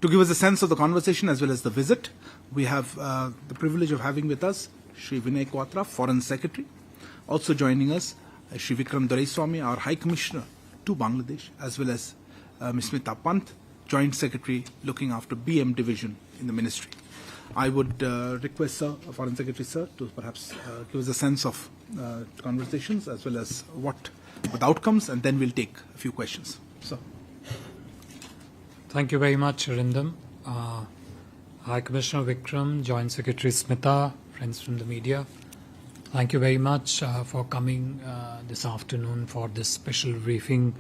To give us a sense of the conversation as well as the visit, we have the privilege of having with us Shri Vinay Quatra, Foreign Secretary. Also joining us, Shri Vikram Doraiswamy, our High Commissioner to Bangladesh, as well as Ms. Smita Pant, Joint Secretary looking after BM Division in the Ministry. I would request, sir, Foreign Secretary, sir, to perhaps give us a sense of conversations as well as what the outcomes, and then we'll take a few questions. So. Thank you very much, Arindam. High Commissioner Vikram, Joint Secretary Smita, friends from the media. Thank you very much for coming this afternoon for this special briefing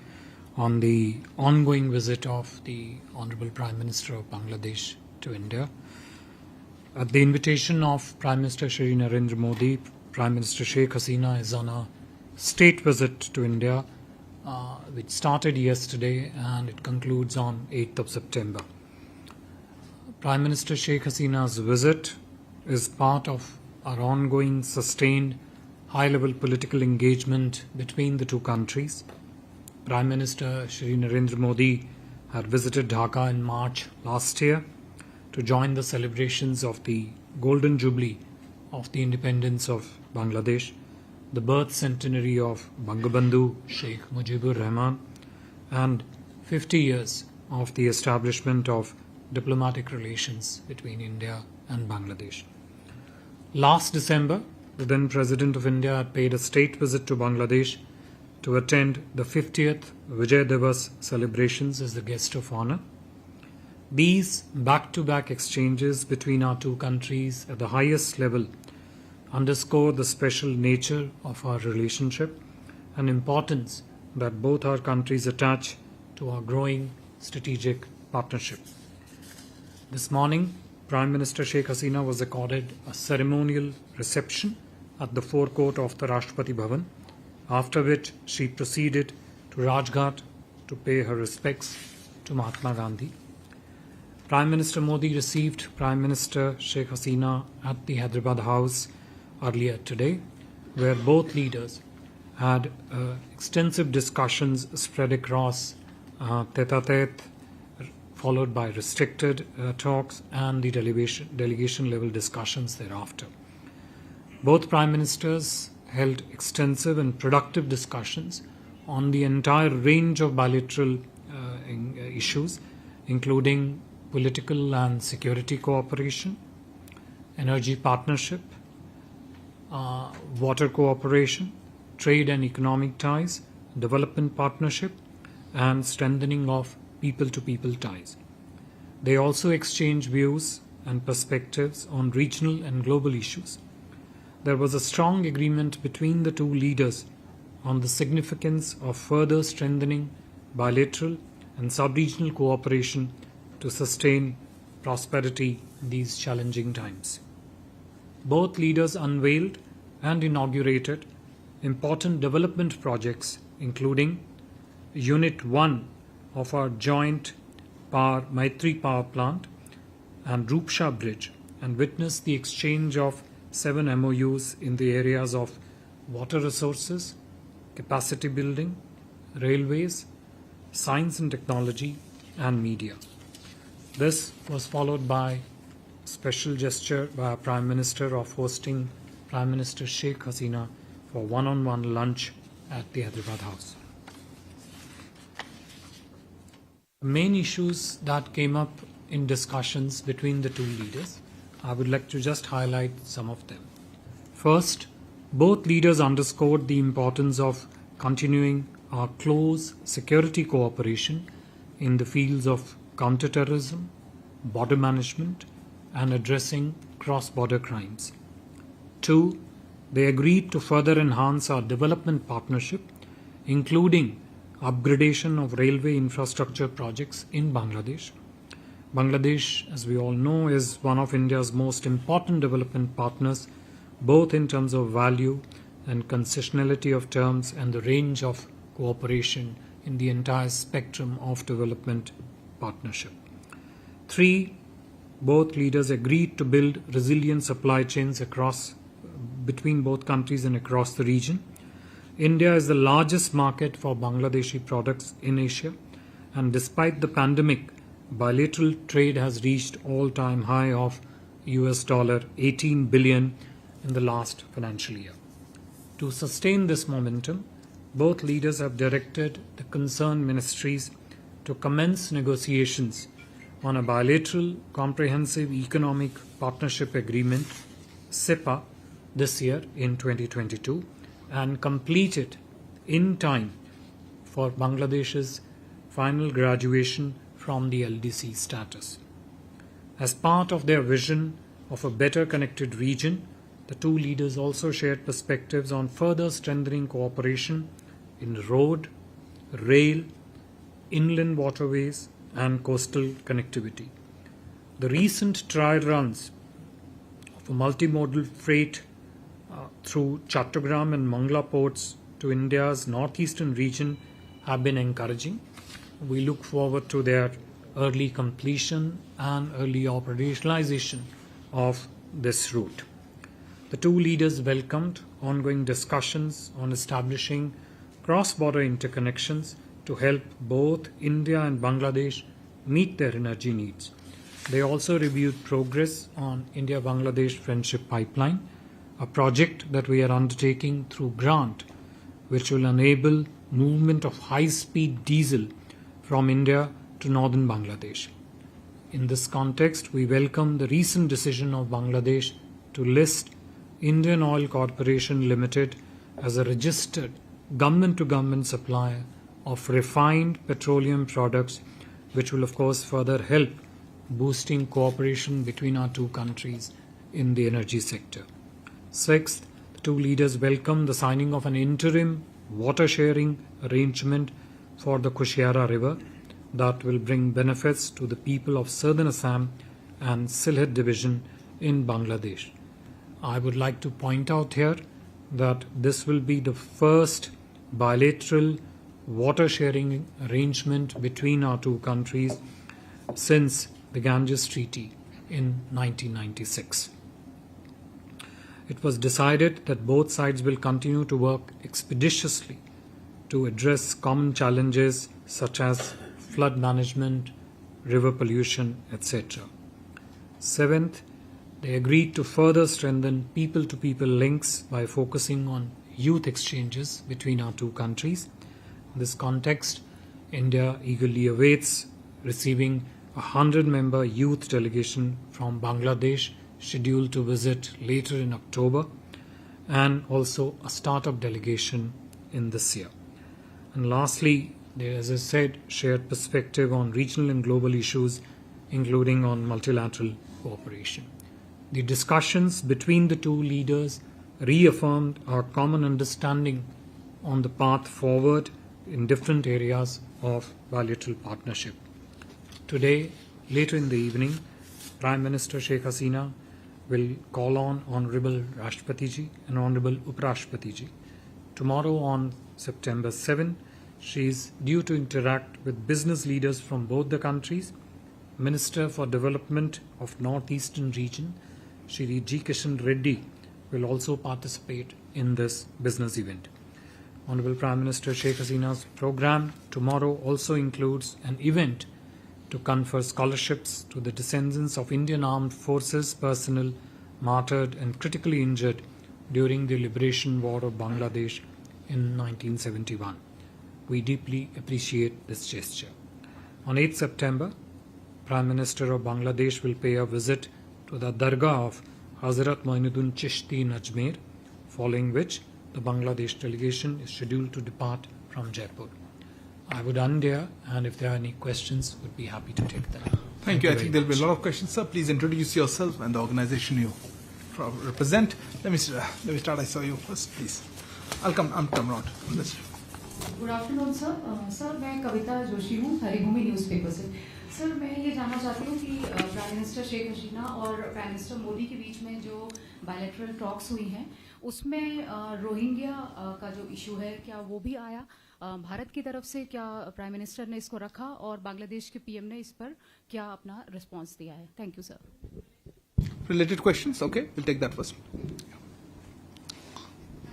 on the ongoing visit of the Honorable Prime Minister of Bangladesh to India. At the invitation of Prime Minister Shri Narendra Modi, Prime Minister Sheikh Hasina is on a state visit to India, which started yesterday and it concludes on 8th of September. Prime Minister Sheikh Hasina's visit is part of our ongoing sustained high-level political engagement between the two countries. Prime Minister Shri Narendra Modi had visited Dhaka in March last year to join the celebrations of the Golden Jubilee of the independence of Bangladesh, the birth centenary of Bangabandhu Sheikh Mujibur Rahman, and 50 years of the establishment of diplomatic relations between India and Bangladesh. Last December, the then President of India had paid a state visit to Bangladesh to attend the 50th Vijay Diwas celebrations as the guest of honor. These back-to-back exchanges between our two countries at the highest level underscore the special nature of our relationship and importance that both our countries attach to our growing strategic partnership. This morning, Prime Minister Sheikh Hasina was accorded a ceremonial reception at the forecourt of the Rashtrapati Bhavan, after which she proceeded to Rajghat to pay her respects to Mahatma Gandhi. Prime Minister Modi received Prime Minister Sheikh Hasina at the Hyderabad House earlier today, where both leaders had extensive discussions spread across tete-a-tete, followed by restricted talks and the delegation level discussions thereafter. Both Prime Ministers held extensive and productive discussions on the entire range of bilateral issues, including political and security cooperation, energy partnership, water cooperation, trade and economic ties, development partnership, and strengthening of people-to-people ties. They also exchanged views and perspectives on regional and global issues. There was a strong agreement between the two leaders on the significance of further strengthening bilateral and sub-regional cooperation to sustain prosperity in these challenging times. Both leaders unveiled and inaugurated important development projects, including Unit 1 of our joint Maitri power plant and Rupsha Bridge, and witnessed the exchange of 7 MOUs in the areas of water resources, capacity building, railways, science and technology, and media. This was followed by a special gesture by our Prime Minister of hosting Prime Minister Sheikh Hasina for one-on-one lunch at the Hyderabad House. The main issues that came up in discussions between the two leaders, I would like to just highlight some of them. First, both leaders underscored the importance of continuing our close security cooperation in the fields of counterterrorism, border management, and addressing cross-border crimes. 2, they agreed to further enhance our development partnership, including upgradation of railway infrastructure projects in Bangladesh. Bangladesh, as we all know, is one of India's most important development partners, both in terms of value and concessionality of terms and the range of cooperation in the entire spectrum of development partnership. 3, both leaders agreed to build resilient supply chains between both countries and across the region. India is the largest market for Bangladeshi products in Asia, and despite the pandemic, bilateral trade has reached all-time high of $18 billion in the last financial year. To sustain this momentum, both leaders have directed the concerned ministries to commence negotiations on a bilateral comprehensive economic partnership agreement, SEPA, this year in 2022 and complete it in time for Bangladesh's final graduation from the LDC status. As part of their vision of a better connected region, the two leaders also shared perspectives on further strengthening cooperation in road, rail, inland waterways and coastal connectivity. The recent trial runs of a multimodal freight through Chattogram and Mangla ports to India's northeastern region have been encouraging. We look forward to their early completion and early operationalization of this route. The two leaders welcomed ongoing discussions on establishing cross-border interconnections to help both India and Bangladesh meet their energy needs. They also reviewed progress on India-Bangladesh Friendship Pipeline, a project that we are undertaking through grant, which will enable movement of high-speed diesel from India to northern Bangladesh. In this context, we welcome the recent decision of Bangladesh to list Indian Oil Corporation Limited as a registered government-to-government supplier of refined petroleum products, which will of course further help boosting cooperation between our two countries in the energy sector. Sixth, the two leaders welcomed the signing of an interim water sharing arrangement for the Kushiara River that will bring benefits to the people of southern Assam and Sylhet division in Bangladesh. I would like to point out here that this will be the first bilateral water sharing arrangement between our two countries since the Ganges Treaty in 1996. It was decided that both sides will continue to work expeditiously to address common challenges such as flood management, river pollution, etc. Seventh, they agreed to further strengthen people-to-people links by focusing on youth exchanges between our two countries. In this context, India eagerly awaits receiving a 100-member youth delegation from Bangladesh scheduled to visit later in October, and also a startup delegation in this year. And lastly, they, as I said, shared perspective on regional and global issues, including on multilateral cooperation. The discussions between the two leaders reaffirmed our common understanding on the path forward in different areas of bilateral partnership. Today, later in the evening, Prime Minister Sheikh Hasina will call on Honorable Rashtrapati Ji and Honorable Uprashtrapati Ji. Tomorrow on September 7, she is due to interact with business leaders from both the countries. Minister for Development of Northeastern Region, Shri G. Kishan Reddy, will also participate in this business event. Honorable Prime Minister Sheikh Hasina's program tomorrow also includes an event to confer scholarships to the descendants of Indian Armed Forces personnel martyred and critically injured during the Liberation War of Bangladesh in 1971. We deeply appreciate this gesture. On 8th September, Prime Minister of Bangladesh will pay a visit to the Dargah of Hazrat Moinuddin Chishti in Ajmer, following which the Bangladesh delegation is scheduled to depart from Jaipur. I would end here, and if there are any questions, would be happy to take them. Thank you. I think there will be a lot of questions, sir. Please introduce yourself and the organization you represent. Let me start. I saw you first, please. I'll come round. Good afternoon sir sir मैं कविता जोशी हूँ Haribhoomi newspaper से। Sir मैं ये जानना चाहती हूँ कि prime minister Sheikh Hasina और प्राइम मिनिस्टर मोदी के बीच में जो बायलैटरल टॉक्स हुई हैं उसमें रोहिंग्या का जो इशू है क्या वो भी आया? भारत की तरफ से क्या प्राइम मिनिस्टर ने इसको रखा और बांग्लादेश के पीएम ने इस पर क्या अपना रिस्पांस दिया है? Thank you sir. Related questions? Okay, we'll take that first.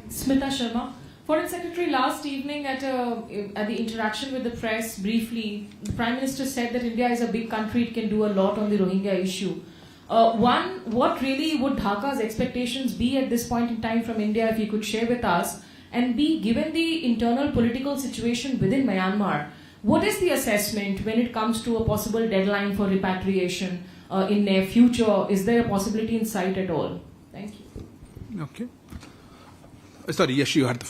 Smita Sharma, Foreign Secretary, last evening at the interaction with the press, briefly, the Prime Minister said that India is a big country, it can do a lot on the Rohingya issue. One, what really would Dhaka's expectations be at this point in time from India, if you could share with us? And B, given the internal political situation within Myanmar, what is the assessment when it comes to a possible deadline for repatriation in near future? Is there a possibility in sight at all? Thank you. Okay. Sorry, yes, you had the...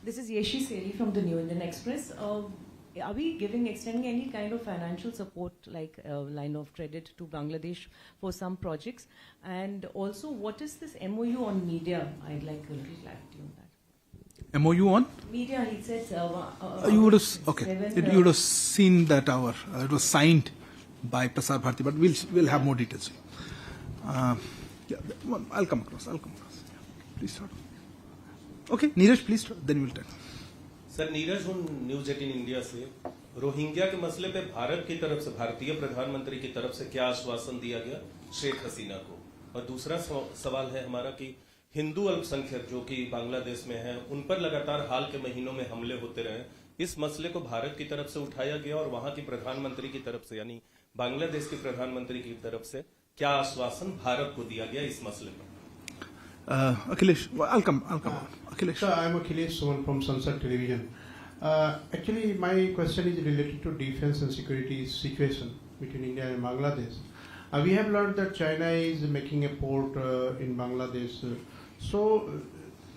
This is Yeshi Seri from the New Indian Express. Are we extending any kind of financial support, like line of credit to Bangladesh for some projects? And also, what is this MOU on media? I'd like a little clarity on that. MOU on? Media, he said... you would have, okay. You would have seen that it was signed by Prasar Bharati, but we'll have more details. Yeah, I'll come across. Yeah. Please start. Okay, Neeraj, please start. Then we'll talk. Sir Neeraj हूँ news 18 India से। Rohingya के मसले पे भारत की तरफ से, भारतीय प्रधानमंत्री की तरफ से क्या आश्वासन दिया गया शेख हसीना को? और दूसरा सवाल है हमारा कि हिंदू अल्पसंख्यक जो कि बांग्लादेश में हैं, उन पर लगातार हाल के महीनों में हमले होते रहे। इस मसले को भारत की तरफ से उठाया गया और वहां की प्रधानमंत्री की तरफ से, यानी बांग्लादेश के प्रधानमंत्री की तरफ से क्या आश्वासन भारत को दिया गया इस मसले पर? Akhilesh, I'll come. Akhilesh. Sir, I'm Akhilesh Suman from Sunset Television. Actually, my question is related to defense and security situation between India and Bangladesh. We have learned that China is making a port in Bangladesh.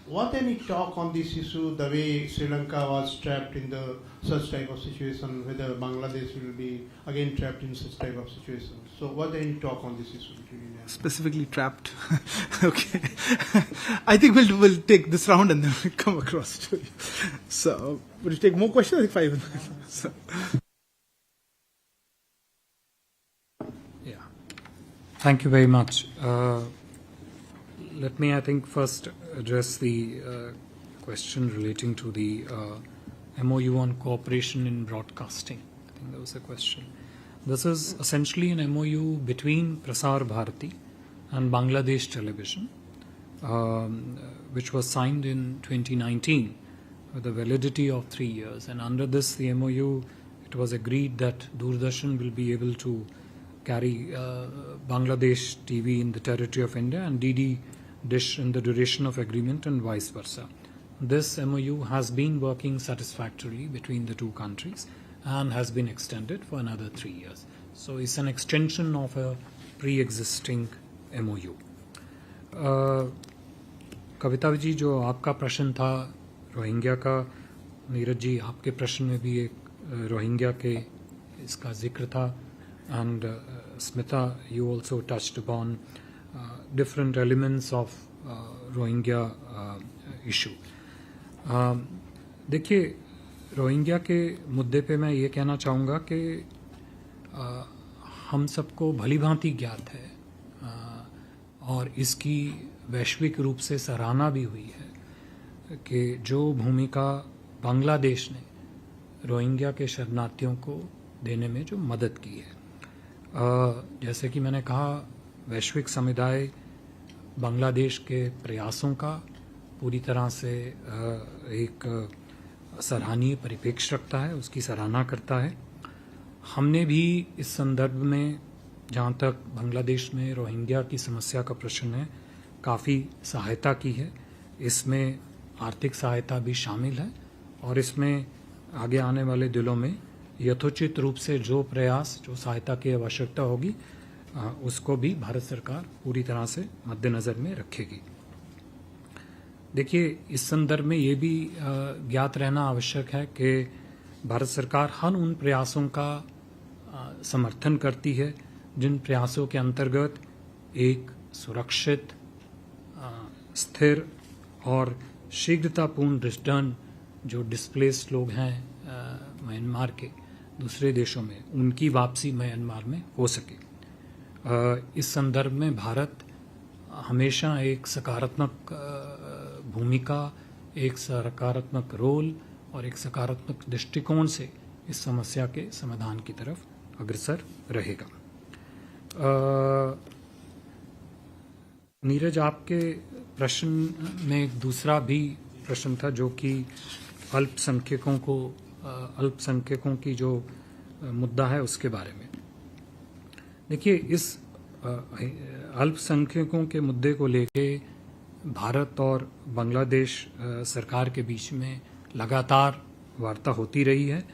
Was any talk on this issue, the way Sri Lanka was trapped in such type of situation, whether Bangladesh will be again trapped in such type of situation? So was there any talk on this issue between India and Specifically trapped? Okay. I think we'll take this round and then we'll come across to you. So, would you take more questions? I think 5 minutes. So. Yeah. Thank you very much. Let me, I think, first address the question relating to the MOU on cooperation in broadcasting. I think that was a question. This is essentially an MOU between Prasar Bharati and Bangladesh Television, which was signed in 2019 with a validity of 3 years. And under this, the MOU, it was agreed that Doordarshan will be able to carry Bangladesh TV in the territory of India and DD Dish in the duration of agreement and vice versa. This MOU has been working satisfactorily between the two countries and has been extended for another 3 years. So it's an extension of a pre-existing MOU. Kavita ji, जो आपका प्रश्न था Rohingya का, नीरज जी आपके प्रश्न में भी एक रोहिंग्या के इसका जिक्र था, and Smita, you also touched upon different elements of Rohingya issue. देखिए, रोहिंग्या के मुद्दे पे मैं ये कहना चाहूँगा कि हम सबको भली भांति ज्ञात है और इसकी वैश्विक रूप से सराहना भी हुई है कि जो भूमिका बांग्लादेश ने रोहिंग्या के शरणार्थियों को देने में जो मदद की है, जैसे कि मैंने कहा, वैश्विक समुदाय बांग्लादेश के प्रयासों का पूरी तरह से एक सराहनीय परिप्रेक्ष्य रखता है, उसकी सराहना करता है। हमने भी इस संदर्भ में, जहाँ तक बांग्लादेश में रोहिंग्या की समस्या का प्रश्न है, काफ़ी सहायता की है। इसमें आर्थिक सहायता भी शामिल है और इसमें आगे आने वाले दिनों में यथोचित रूप से जो प्रयास, जो सहायता की आवश्यकता होगी, उसको भी भारत सरकार पूरी तरह से मद्देनज़र में रखेगी। देखिए, इस संदर्भ में ये भी ज्ञात रहना आवश्यक है कि भारत सरकार हर उन प्रयासों का समर्थन करती है जिन प्रयासों के अंतर्गत एक सुरक्षित, स्थिर और शीघ्रतापूर्ण रिटर्न जो डिस्प्लेस्ड लोग हैं म्यांमार के दूसरे देशों में, उनकी वापसी म्यांमार में हो सके। इस संदर्भ में भारत हमेशा एक सकारात्मक भूमिका, एक सकारात्मक रोल और एक सकारात्मक दृष्टिकोण से इस समस्या के समाधान की तरफ अग्रसर रहेगा। नीरज, आपके प्रश्न में एक दूसरा भी प्रश्न था जो कि अल्पसंख्यकों की जो मुद्दा है उसके बारे में। देखिए, इस अल्पसंख्यकों के मुद्दे को लेके भारत और बांग्लादेश सरकार के बीच में लगातार वार्ता होती रही है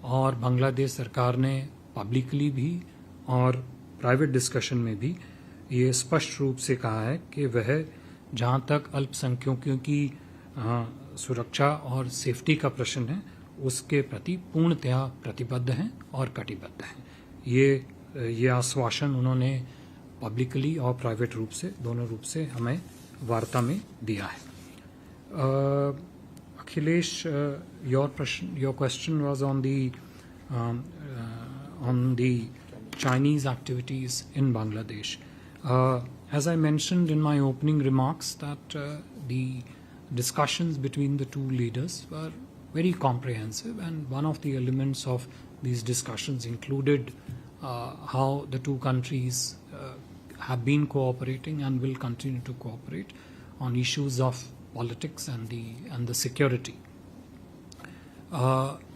और बांग्लादेश सरकार ने पब्लिकली भी और प्राइवेट डिस्कशन में भी ये स्पष्ट रूप से कहा है कि वह जहां तक अल्पसंख्यकों की सुरक्षा और सेफ्टी का प्रश्न है उसके प्रति पूर्णतया प्रतिबद्ध हैं और कटिबद्ध हैं। ये आश्वासन उन्होंने पब्लिकली और प्राइवेट रूप से, दोनों रूप से हमें वार्ता में दिया है। Akhilesh, your question was on the Chinese activities in Bangladesh. As I mentioned in my opening remarks, that the discussions between the two leaders were very comprehensive, and one of the elements of these discussions included how the two countries have been cooperating and will continue to cooperate on issues of politics and the security.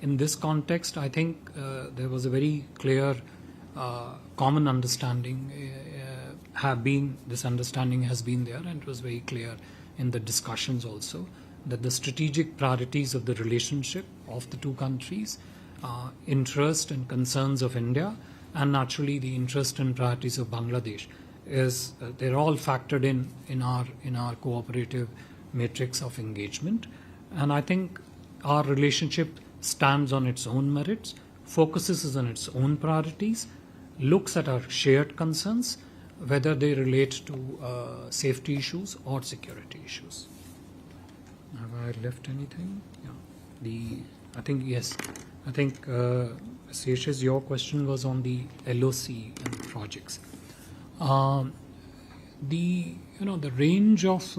In this context, I think there was a very clear common understanding. This understanding has been there, and it was very clear in the discussions also that the strategic priorities of the relationship of the two countries, interest and concerns of India, and naturally the interest and priorities of Bangladesh they're all factored in our cooperative matrix of engagement. And I think our relationship stands on its own merits, focuses on its own priorities, looks at our shared concerns, whether they relate to safety issues or security issues. Have I left anything? Yeah. I think yes. I think Seychelles, your question was on the LOC and projects. The range of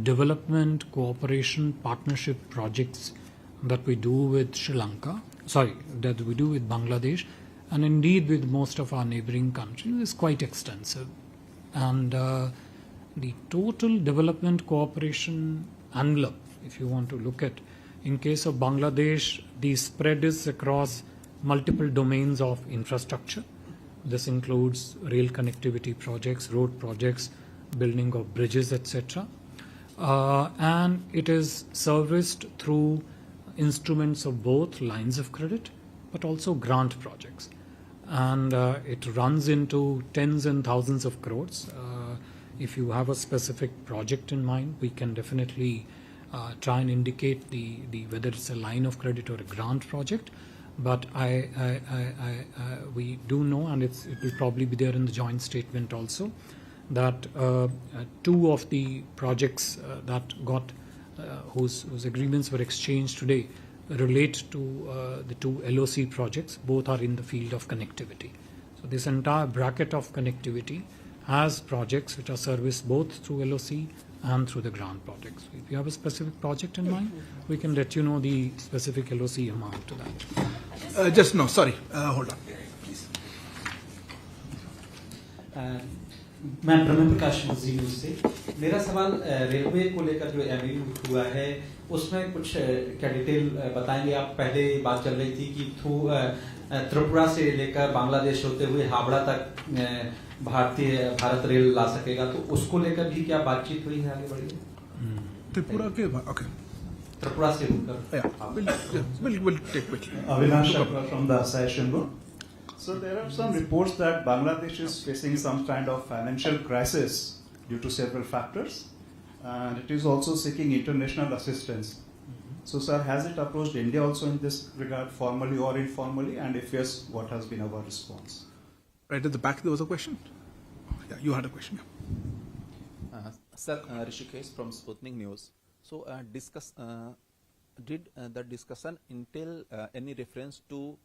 development, cooperation, partnership projects that we do with that we do with Bangladesh, and indeed with most of our neighboring countries, is quite extensive. And the total development cooperation envelope, if you want to look at, in case of Bangladesh, the spread is across multiple domains of infrastructure. This includes rail connectivity projects, road projects, building of bridges, etc. And it is serviced through instruments of both lines of credit, but also grant projects. And it runs into tens and thousands of crores. If you have a specific project in mind, we can definitely try and indicate whether it's a line of credit or a grant project. But we do know, and it will probably be there in the joint statement also, that two of the projects that got whose agreements were exchanged today relate to the two LOC projects. Both are in the field of connectivity. So this entire bracket of connectivity has projects which are serviced both through LOC and through the grant projects. If you have a specific project in mind, we can let you know the specific LOC amount to that. Hold on, please. मैं ब्रह्म Prakash ji news से। मेरा सवाल railway को लेकर जो MU हुआ है उसमें कुछ क्या डिटेल बताएंगे आप? पहले बात चल रही थी कि त्रिपुरा से लेकर बांग्लादेश होते हुए हावड़ा तक भारत रेल ला सकेगा, तो उसको लेकर भी क्या बातचीत हुई है, आगे बढ़ी है? त्रिपुरा के ओके, त्रिपुरा से होकर we'll take quickly. Avinash from the Session. So there are some reports that Bangladesh is facing some kind of financial crisis due to several factors, and it is also seeking international assistance. So, sir, has it approached India also in this regard, formally or informally? And if yes, what has been our response? Right at the back, there was a question. Yeah, you had a question. Sir, Rishikesh from Sputnik News. So, did the discussion entail any reference to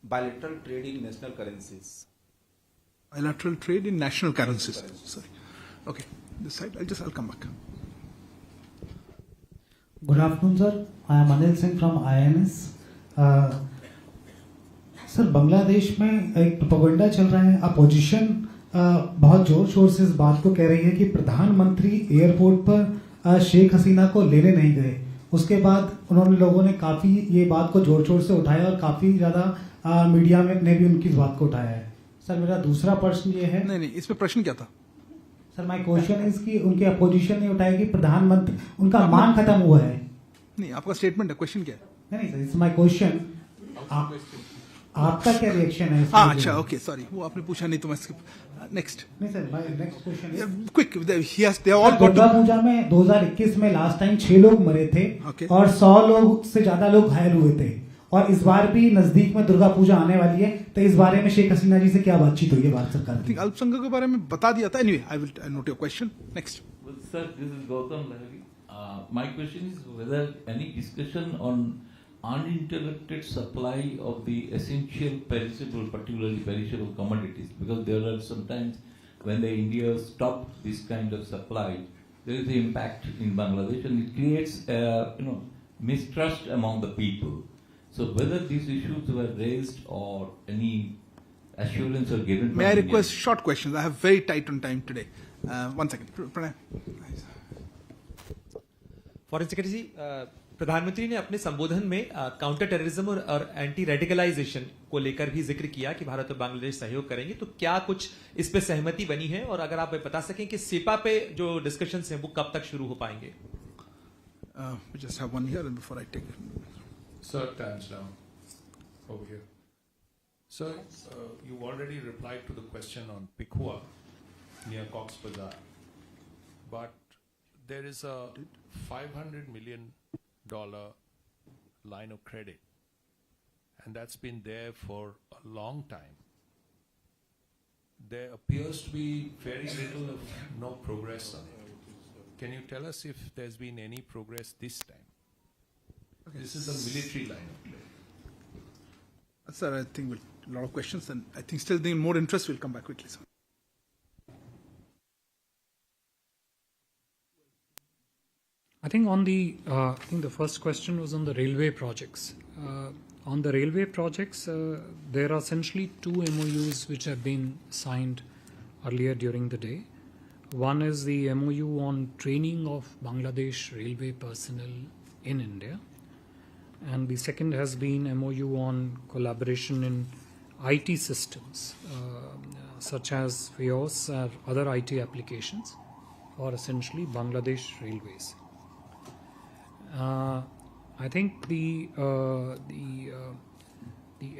bilateral trade in national currencies? Bilateral trade in national currencies. Sorry. Okay, this side. I'll come back. Good afternoon, sir. I am Anil Singh from INS. Sir, Bangladesh में एक propaganda चल रहा है, opposition बहुत जोर शोर से इस बात को कह रही है कि प्रधानमंत्री एयरपोर्ट पर शेख हसीना को लेने नहीं गए। उसके बाद उन्होंने लोगों ने काफी ये बात को जोर शोर से उठाया और काफी ज्यादा मीडिया में ने भी उनकी इस बात को उठाया है। सर मेरा दूसरा प्रश्न ये है। नहीं, इसमें प्रश्न क्या था? सर माय क्वेश्चन इज कि उनके अपोजिशन ने उठाया कि प्रधानमंत्री उनका मान खत्म हुआ है। नहीं, आपका स्टेटमेंट है, क्वेश्चन क्या है? नहीं सर, इट्स माय क्वेश्चन। आपका क्या रिएक्शन है? हाँ, अच्छा, ओके, सॉरी, वो आपने पूछा नहीं तो मैं नेक्स्ट। नहीं sir, my next question is quick, he has they all got. Durga Puja में 2021 में लास्ट टाइम 6 लोग मरे थे Okay. और 100 लोग से ज्यादा लोग घायल हुए थे, और इस बार भी नजदीक में दुर्गा पूजा आने वाली है, तो इस बारे में शेख हसीना जी से क्या बातचीत हुई है भारत सरकार की? अल्पसंख्यकों के बारे में बता दिया था। Anyway, I will not your question. Next. Well, sir, this is Gautam Lahiri. My question is whether any discussion on uninterrupted supply of the essential perishable, particularly perishable commodities, because there are sometimes when the India stop this kind of supply, there is the impact in Bangladesh and it creates, mistrust among the people. So whether these issues were raised or any assurance are given. May I request short questions? I have very tight on time today. One second. Pranay. Foreign secretary ji, प्रधानमंत्री ने अपने संबोधन में counter terrorism और anti radicalisation को लेकर भी जिक्र किया कि भारत और बांग्लादेश सहयोग करेंगे, तो क्या कुछ इस पे सहमति बनी है? और अगर आप बता सकें कि सेपा पे जो डिस्कशंस हैं वो कब तक शुरू हो पाएंगे? We just have one here and before I take it. Sir, hands down. Over here. Sir, you already replied to the question on Pikhua near Cox's Bazar. But there is a $500 million line of credit. And that's been there for a long time. There appears to be very little of no progress on it. Can you tell us if there's been any progress this time? Okay. This is a military line of credit. Sir, I think a lot of questions, and I think still the more interest will come back quickly, sir. I think on the first question was on the railway projects. On the railway projects, there are essentially 2 MOUs which have been signed earlier during the day. One is the MOU on training of Bangladesh railway personnel in India, and the second has been MOU on collaboration in IT systems, such as FIOS or other IT applications for essentially Bangladesh railways. I think the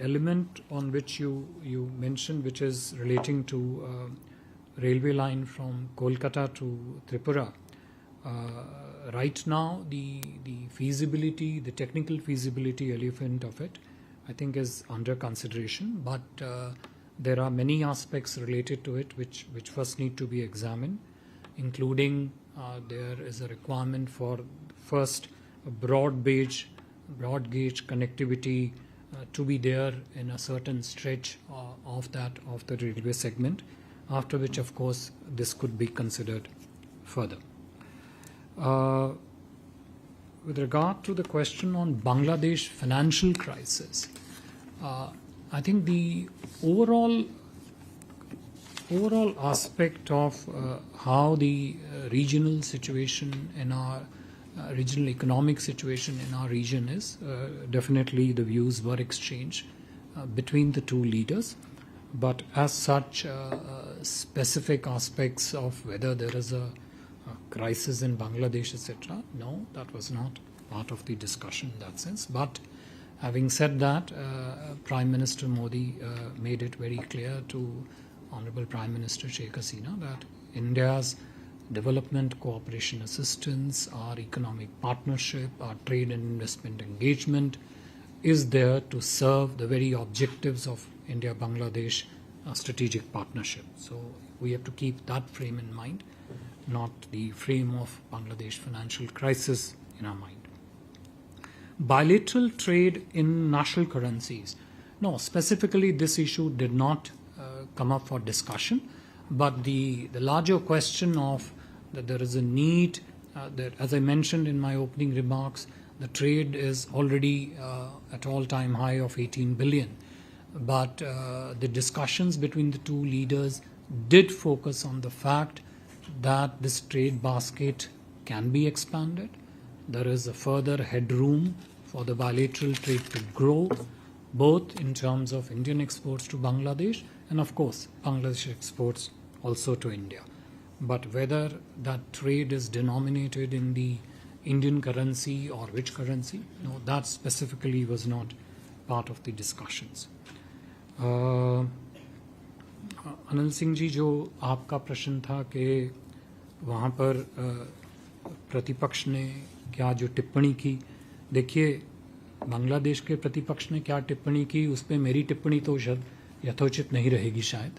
element on which you mentioned, which is relating to railway line from Kolkata to Tripura, right now the feasibility, the technical feasibility element of it, I think is under consideration, but there are many aspects related to it which first need to be examined, including there is a requirement for first broad gauge connectivity to be there in a certain stretch of the railway segment, after which of course this could be considered further. With regard to the question on Bangladesh financial crisis, I think the overall aspect of how the regional situation in our regional economic situation in our region is, definitely the views were exchanged between the 2 leaders, but as such specific aspects of whether there is a crisis in Bangladesh, etc., no, that was not part of the discussion in that sense. But having said that, Prime Minister Modi made it very clear to Honorable Prime Minister Sheikh Hasina that India's development cooperation assistance, our economic partnership, our trade and investment engagement is there to serve the very objectives of India-Bangladesh strategic partnership. So we have to keep that frame in mind, not the frame of Bangladesh financial crisis in our mind. Bilateral trade in national currencies. No, specifically this issue did not come up for discussion, but the larger question of that there is a need, that as I mentioned in my opening remarks, the trade is already at all-time high of 18 billion. But the discussions between the 2 leaders did focus on the fact that this trade basket can be expanded. There is a further headroom for the bilateral trade to grow, both in terms of Indian exports to Bangladesh and, of course, Bangladesh exports also to India. But whether that trade is denominated in the Indian currency or which currency, no, that specifically was not part of the discussions. Anil Singh ji, जो आपका प्रश्न था कि वहाँ पर प्रतिपक्ष ने क्या जो टिप्पणी की, देखिए बांग्लादेश के प्रतिपक्ष ने क्या टिप्पणी की उस पर मेरी टिप्पणी तो यथोचित नहीं रहेगी शायद,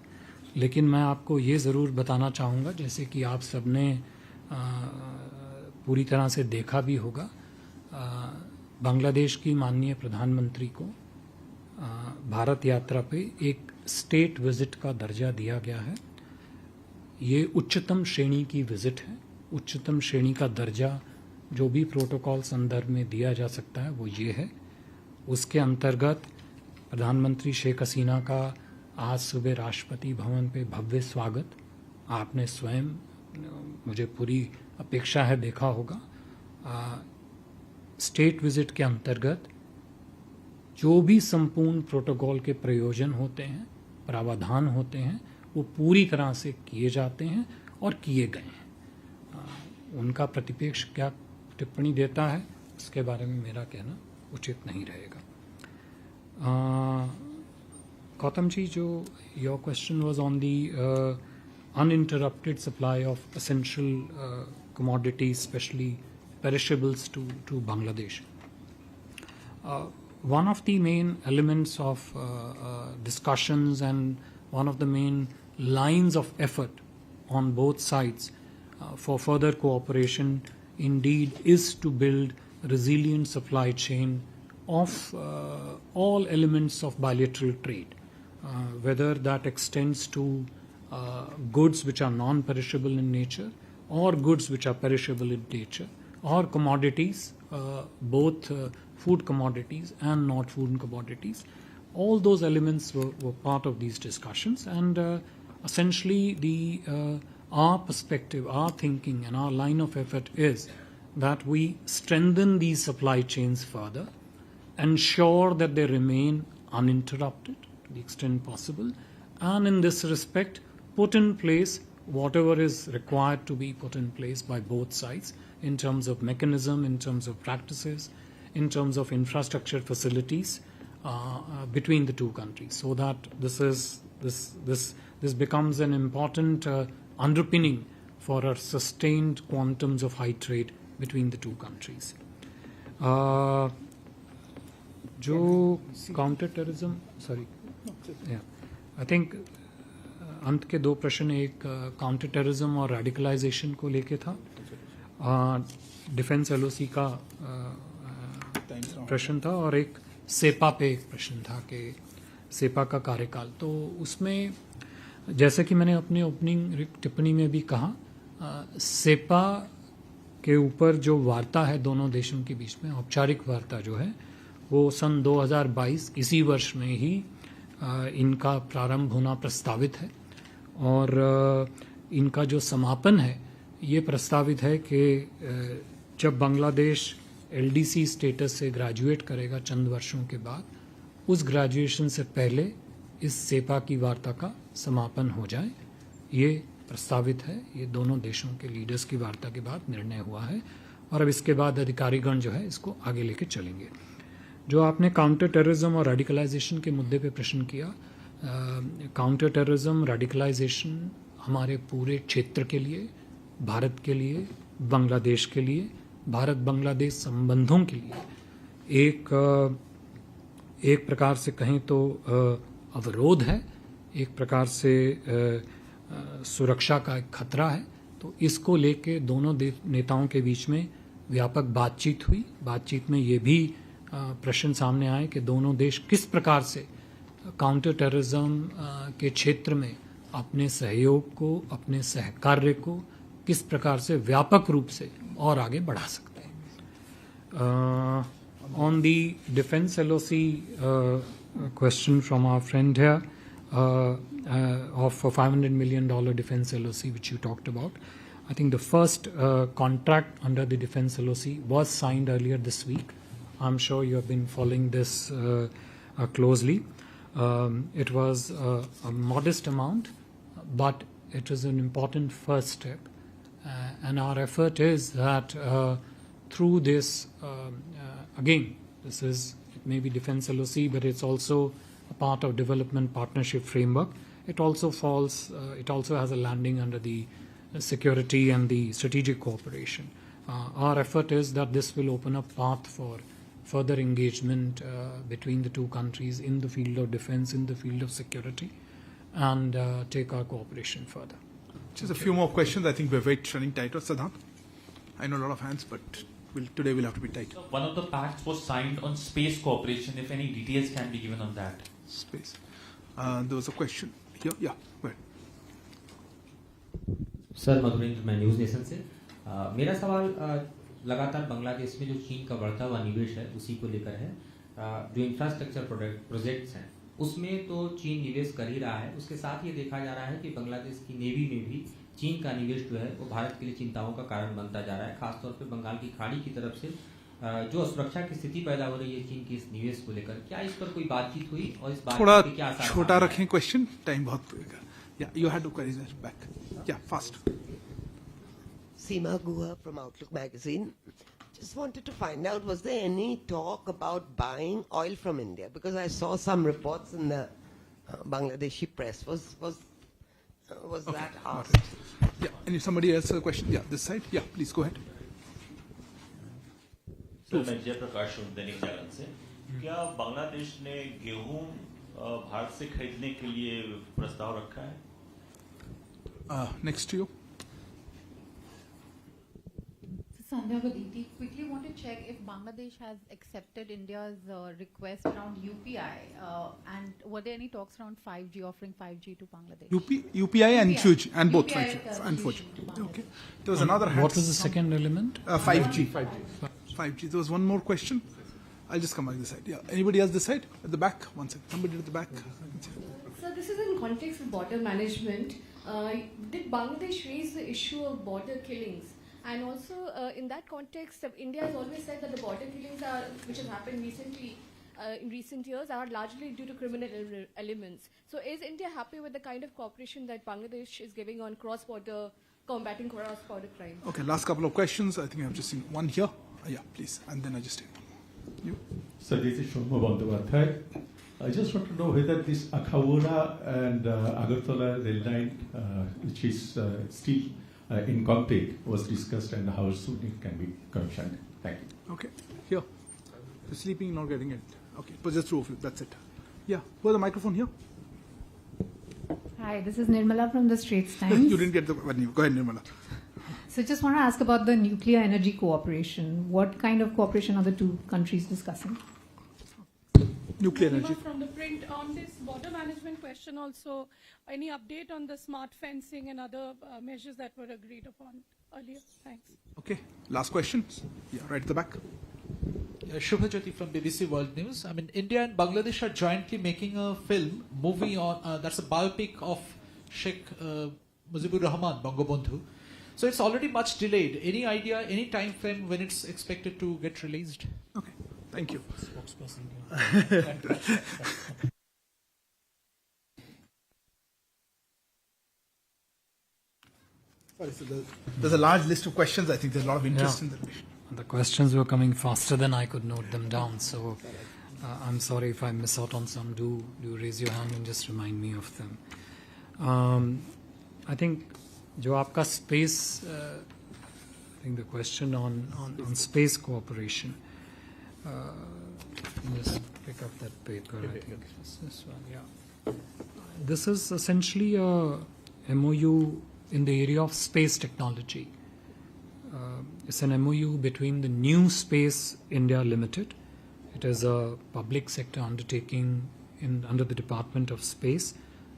लेकिन मैं आपको ये ज़रूर बताना चाहूँगा, जैसे कि आप सबने पूरी तरह से देखा भी होगा, बांग्लादेश की माननीय प्रधानमंत्री को भारत यात्रा पे एक स्टेट विजिट का दर्जा दिया गया है। ये उच्चतम श्रेणी की विजिट है। उच्चतम श्रेणी का दर्जा जो भी प्रोटोकॉल संदर्भ में दिया जा सकता है वो ये है। उसके अंतर्गत प्रधानमंत्री शेख हसीना का आज सुबह राष्ट्रपति भवन पे भव्य स्वागत, आपने स्वयं, मुझे पूरी अपेक्षा है, देखा होगा। स्टेट विजिट के अंतर्गत जो भी संपूर्ण प्रोटोकॉल के प्रयोजन होते हैं, प्रावधान होते हैं, वो पूरी तरह से किए जाते हैं और किए गए हैं। उनका प्रतिपक्ष क्या टिप्पणी देता है उसके बारे में मेरा कहना उचित नहीं रहेगा। गौतम जी, जो your question was on the uninterrupted supply of essential commodities, especially perishables to Bangladesh. One of the main elements of discussions and one of the main lines of effort on both sides for further cooperation indeed is to build a resilient supply chain of all elements of bilateral trade, whether that extends to goods which are non-perishable in nature or goods which are perishable in nature, or commodities, both food commodities and not food commodities. All those elements were part of these discussions, and essentially our perspective, our thinking and our line of effort is that we strengthen these supply chains further, ensure that they remain uninterrupted to the extent possible, and in this respect put in place whatever is required to be put in place by both sides in terms of mechanism, in terms of practices, in terms of infrastructure facilities between the two countries, so that this becomes an important underpinning for a sustained quantums of high trade between the two countries. जो counter terrorism, sorry, I think अंत के दो प्रश्न, एक counter terrorism और radicalisation को लेके था, डिफेंस एलओसी का प्रश्न था, और एक सेपा पे एक प्रश्न था कि सेपा का कार्यकाल। तो उसमें जैसे कि मैंने अपने ओपनिंग टिप्पणी में भी कहा, सेपा के ऊपर जो वार्ता है दोनों देशों के बीच में, औपचारिक वार्ता जो है, वो सन 2022 इसी वर्ष में ही इनका प्रारंभ होना प्रस्तावित है, और इनका जो समापन है ये प्रस्तावित है कि जब बांग्लादेश एलडीसी स्टेटस से ग्रेजुएट करेगा चंद वर्षों के बाद, उस ग्रेजुएशन से पहले इस सेपा की वार्ता का समापन हो जाए, ये प्रस्तावित है। ये दोनों देशों के लीडर्स की वार्ता के बाद निर्णय हुआ है, और अब इसके बाद अधिकारीगण जो है इसको आगे लेके चलेंगे। जो आपने काउंटर टेररिज्म और रेडिकलाइजेशन के मुद्दे पे प्रश्न किया, काउंटर टेररिज्म, रेडिकलाइजेशन हमारे पूरे क्षेत्र के लिए, भारत के लिए, बांग्लादेश के लिए, भारत बांग्लादेश संबंधों के लिए एक प्रकार से कहें तो अवरोध है, एक प्रकार से सुरक्षा का एक खतरा है। तो इसको लेके दोनों नेताओं के बीच में व्यापक बातचीत हुई। बातचीत में ये भी प्रश्न सामने आए कि दोनों देश किस प्रकार से काउंटर टेररिज्म के क्षेत्र में अपने सहयोग को, अपने सहकार्य को किस प्रकार से व्यापक रूप से और आगे बढ़ा सकते हैं। On the defence LOC question from our friend here, of a $500 million defense LOC, which you talked about. I think the first contract under the defense LOC was signed earlier this week. I'm sure you have been following this closely. It was a modest amount, but it is an important first step. And our effort is that through this, again, it may be defense LOC, but it's also a part of development partnership framework. It also has a landing under the security and the strategic cooperation. Our effort is that this will open up path for further engagement between the two countries in the field of defense, in the field of security, and take our cooperation further. Just a few more questions. I think we're running tight. Siddhant? I know a lot of hands, but today we'll have to be tight. So one of the pacts was signed on space cooperation. If any details can be given on that. Space. There was a question here. Yeah, go ahead. Sir Madhurendra, मैं news nation से मेरा सवाल लगातार बांग्लादेश में जो चीन का बढ़ता हुआ निवेश है उसी को लेकर है। जो इंफ्रास्ट्रक्चर प्रोजेक्ट्स हैं उसमें तो चीन निवेश कर ही रहा है, उसके साथ ये देखा जा रहा है कि बांग्लादेश की नेवी में भी चीन का निवेश जो है वो भारत के लिए चिंताओं का कारण बनता जा रहा है। खासतौर पर बंगाल की खाड़ी की तरफ से जो असुरक्षा की स्थिति पैदा हो रही है चीन के इस निवेश को लेकर, क्या इस पर कोई बातचीत हुई और इस बात थोड़ा के क्या असर छोटा रखें क्वेश्चन, टाइम बहुत Yeah, you had to carry that back. Yeah, fast. Seema Guha from Outlook magazine. Just wanted to find out, was there any talk about buying oil from India? Because I saw some reports in the Bangladeshi press. Was that asked? Yeah, and if somebody else has a question? Yeah, this side. Yeah, please go ahead. Sir, मैं जयप्रकाश हूँ दैनिक जागरण से। क्या बांग्लादेश ने गेहूं भारत से खरीदने के लिए प्रस्ताव रखा है? Next to you. Sandhya Gaditi, quickly want to check if Bangladesh has accepted India's request around UPI, and were there any talks around 5G, offering 5G to Bangladesh? UPI and 4G, and both UPI 5G and 4G. Okay. There was another hand. What was the second element? 5G. 5G. There was one more question. I'll just come back this side. Yeah. Anybody else this side? At the back? One second. Somebody at the back. So this is in context of border management. Did Bangladesh raise the issue of border killings? And also, in that context, India has always said that the border killings which have happened recently, in recent years, are largely due to criminal elements. So is India happy with the kind of cooperation that Bangladesh is giving on combating cross-border crime? Okay, last couple of questions. I think I've just seen one here. Yeah, please. And then I just take one. You? So this is Shoma Bandyopadhyay. I just want to know whether this Akhawura and Agartala rail line, which is still in conflict, was discussed and how soon it can be commissioned. Thank you. Okay, here. You're sleeping, not getting it. Okay, but just two of you. That's it. Yeah, where's the microphone here? Hi, this is Nirmala from the Straits Times. You didn't get the venue. Go ahead, Nirmala. So just want to ask about the nuclear energy cooperation. What kind of cooperation are the two countries discussing? Nuclear energy. From the print on this border management question also, any update on the smart fencing and other measures that were agreed upon earlier? Thanks. Okay, last question. Yeah, right at the back. Shubha Jyoti from BBC World News. I mean, India and Bangladesh are jointly making a movie on, that's a biopic of Sheikh Mujibur Rahman, Bangabandhu. So it's already much delayed. Any idea, any time frame when it's expected to get released? Okay, thank you. Sorry, so there's a large list of questions. I think there's a lot of interest in the The questions were coming faster than I could note them down. So I'm sorry if I miss out on some. Do raise your hand and just remind me of them. I think जो आपका space, I think the question on space cooperation. Just pick up that paper. I think it's this one. Yeah. This is essentially a MOU in the area of space technology. It's an MOU between the New Space India Limited. It is a public sector undertaking under the Department of Space,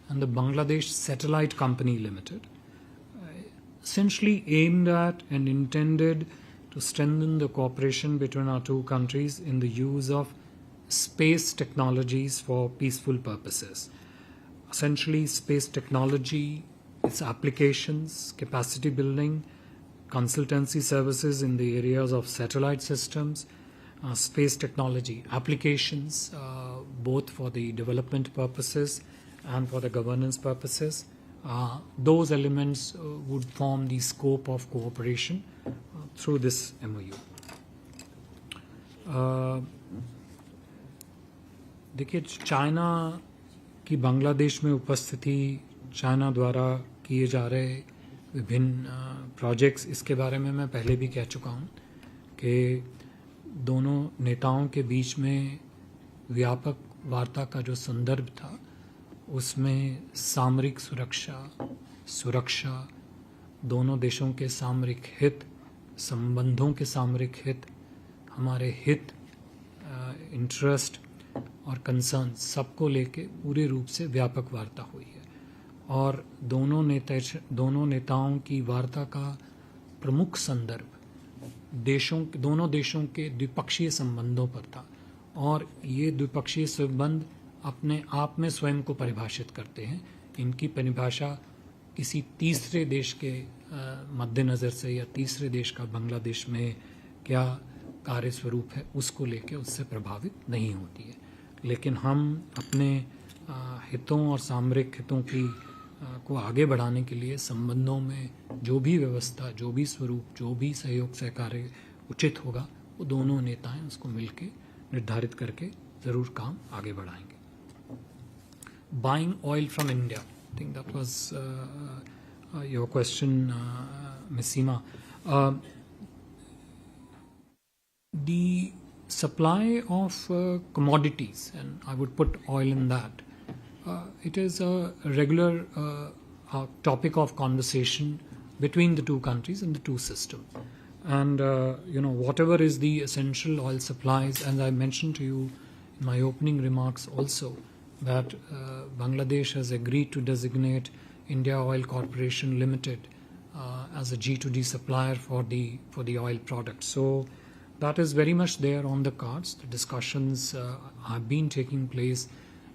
and the Bangladesh Satellite Company Limited, essentially aimed at and intended to strengthen the cooperation between our two countries in the use of space technologies for peaceful purposes. essentially space technology, its applications, capacity building, consultancy services in the areas of satellite systems, space technology applications, both for the development purposes and for the governance purposes. Those elements would form the scope of cooperation through this MOU. देखिए, China की बांग्लादेश में उपस्थिति, China द्वारा किए जा रहे विभिन्न projects, इसके बारे में मैं पहले भी कह चुका हूँ कि दोनों नेताओं के बीच में व्यापक वार्ता का जो संदर्भ था उसमें सामरिक सुरक्षा, दोनों देशों के सामरिक हित, संबंधों के सामरिक हित, हमारे हित, इंटरेस्ट और कंसर्न सबको लेके पूरे रूप से व्यापक वार्ता हुई है। और दोनों नेताओं की वार्ता का प्रमुख संदर्भ दोनों देशों के द्विपक्षीय संबंधों पर था, और ये द्विपक्षीय संबंध अपने आप में स्वयं को परिभाषित करते हैं। इनकी परिभाषा किसी तीसरे देश के मद्देनज़र से या तीसरे देश का बांग्लादेश में क्या कार्य स्वरूप है उसको लेके उससे प्रभावित नहीं होती है। लेकिन हम अपने हितों और सामरिक हितों को आगे बढ़ाने के लिए संबंधों में जो भी व्यवस्था, जो भी स्वरूप, जो भी सहयोग सहकार्य उचित होगा, वो दोनों नेताएं उसको मिलके निर्धारित करके ज़रूर काम आगे बढ़ाएंगे। Buying oil from India, I think that was your question, Ms. Seema. The supply of commodities, and I would put oil in that, it is a regular topic of conversation between the two countries and the two systems. And whatever is the essential oil supplies, and I mentioned to you in my opening remarks also that Bangladesh has agreed to designate India Oil Corporation Limited as a G2D supplier for the oil products. So that is very much there on the cards. The discussions have been taking place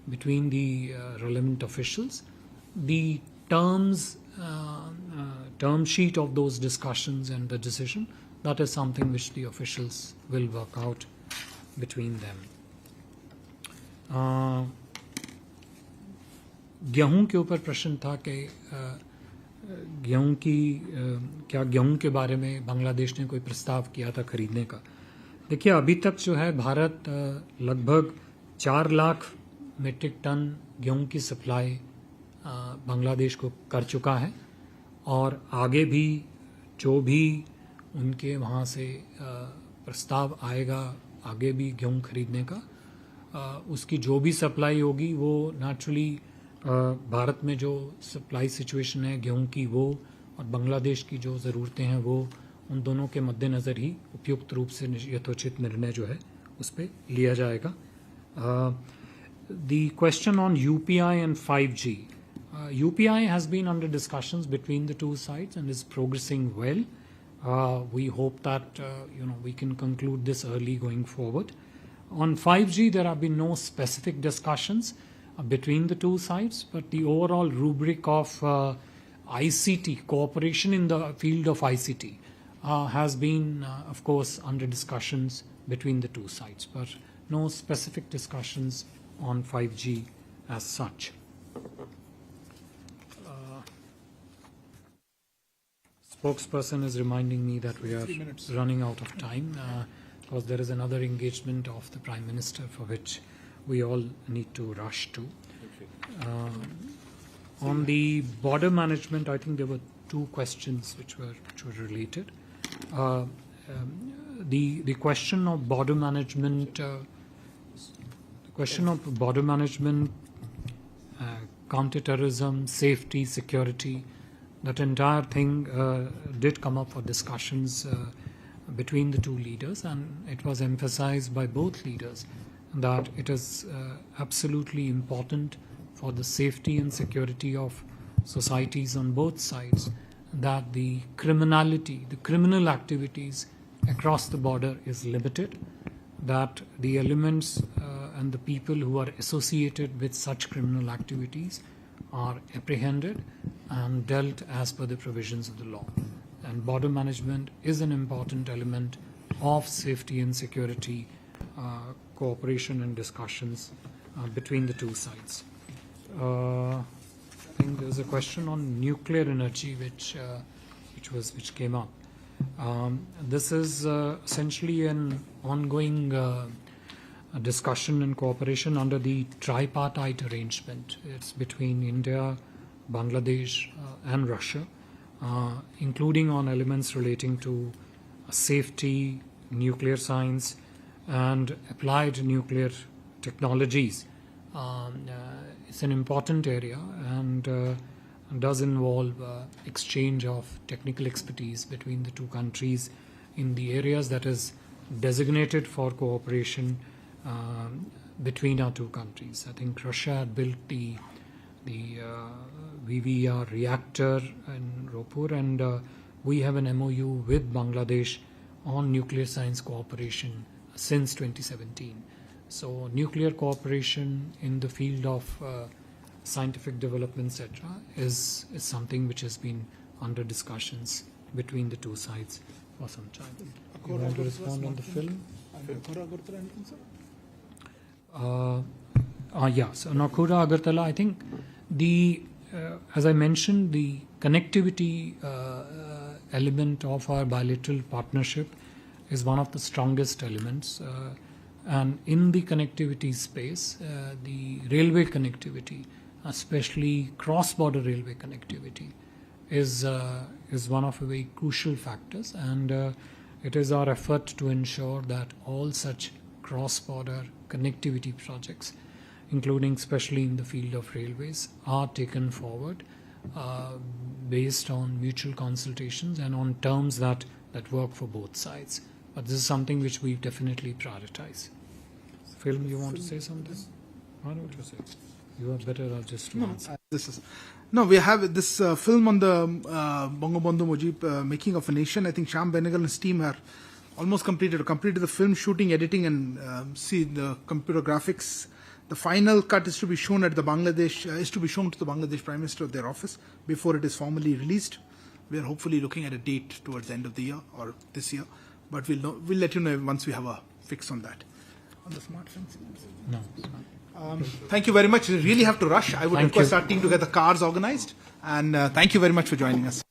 between the relevant officials. The term sheet of those discussions and the decision, that is something which the officials will work out between them. गेहूं के ऊपर प्रश्न था कि क्या गेहूं के बारे में बांग्लादेश ने कोई प्रस्ताव किया था खरीदने का। देखिए, अभी तक जो है भारत लगभग 4 लाख मीट्रिक टन गेहूं की सप्लाई बांग्लादेश को कर चुका है, और आगे भी जो भी उनके वहाँ से प्रस्ताव आएगा आगे भी गेहूं खरीदने का, उसकी जो भी सप्लाई होगी वो नेचुरली भारत में जो सप्लाई सिचुएशन है गेहूं की वो और बांग्लादेश की जो ज़रूरतें हैं वो उन दोनों के मद्देनज़र ही उपयुक्त रूप से यथोचित निर्णय जो है उस पर लिया जाएगा। The question on UPI and 5G. UPI has been under discussions between the two sides and is progressing well. We hope that we can conclude this early going forward. On 5G, there have been no specific discussions between the two sides, but the overall rubric of ICT, cooperation in the field of ICT, has been, of course, under discussions between the two sides, but no specific discussions on 5G as such. Spokesperson is reminding me that we are running out of time because there is another engagement of the Prime Minister for which we all need to rush to. On the border management, I think there were 2 questions which were related. The question of border management, counter-terrorism, safety, security, that entire thing did come up for discussions between the two leaders, and it was emphasized by both leaders that it is absolutely important for the safety and security of societies on both sides that the criminal activities across the border is limited, that the elements and the people who are associated with such criminal activities are apprehended and dealt as per the provisions of the law. And border management is an important element of safety and security cooperation and discussions between the two sides. I think there was a question on nuclear energy which came up. This is essentially an ongoing discussion and cooperation under the tripartite arrangement. It's between India, Bangladesh, and Russia, including on elements relating to safety, nuclear science, and applied nuclear technologies. It's an important area and does involve exchange of technical expertise between the two countries in the areas that is designated for cooperation between our two countries. I think Russia had built the VVER reactor in Ropur, and we have an MOU with Bangladesh on nuclear science cooperation since 2017. So nuclear cooperation in the field of scientific development, etc., is something which has been under discussions between the two sides for some time. You want to respond on the film? So Nakoda Agartala, I think as I mentioned, the connectivity element of our bilateral partnership is one of the strongest elements. And in the connectivity space, the railway connectivity, especially cross-border railway connectivity, is one of the very crucial factors. And it is our effort to ensure that all such cross-border connectivity projects, including especially in the field of railways, are taken forward based on mutual consultations and on terms that work for both sides. But this is something which we definitely prioritize. Film, you want to say something? Why don't you say? You are better just to answer. We have this film on the Bangabandhu Mujib making of a nation. I think Shyam Benegal and his team are almost completed the film shooting, editing, and see the computer graphics. The final cut is to be shown at the Bangladesh to the Bangladesh Prime Minister of their office before it is formally released. We are hopefully looking at a date towards the end of the year or this year, but we'll let you know once we have a fix on that. On the smart fencing. No. Thank you very much. We really have to rush. I would request our team to get the cars organized, and thank you very much for joining us.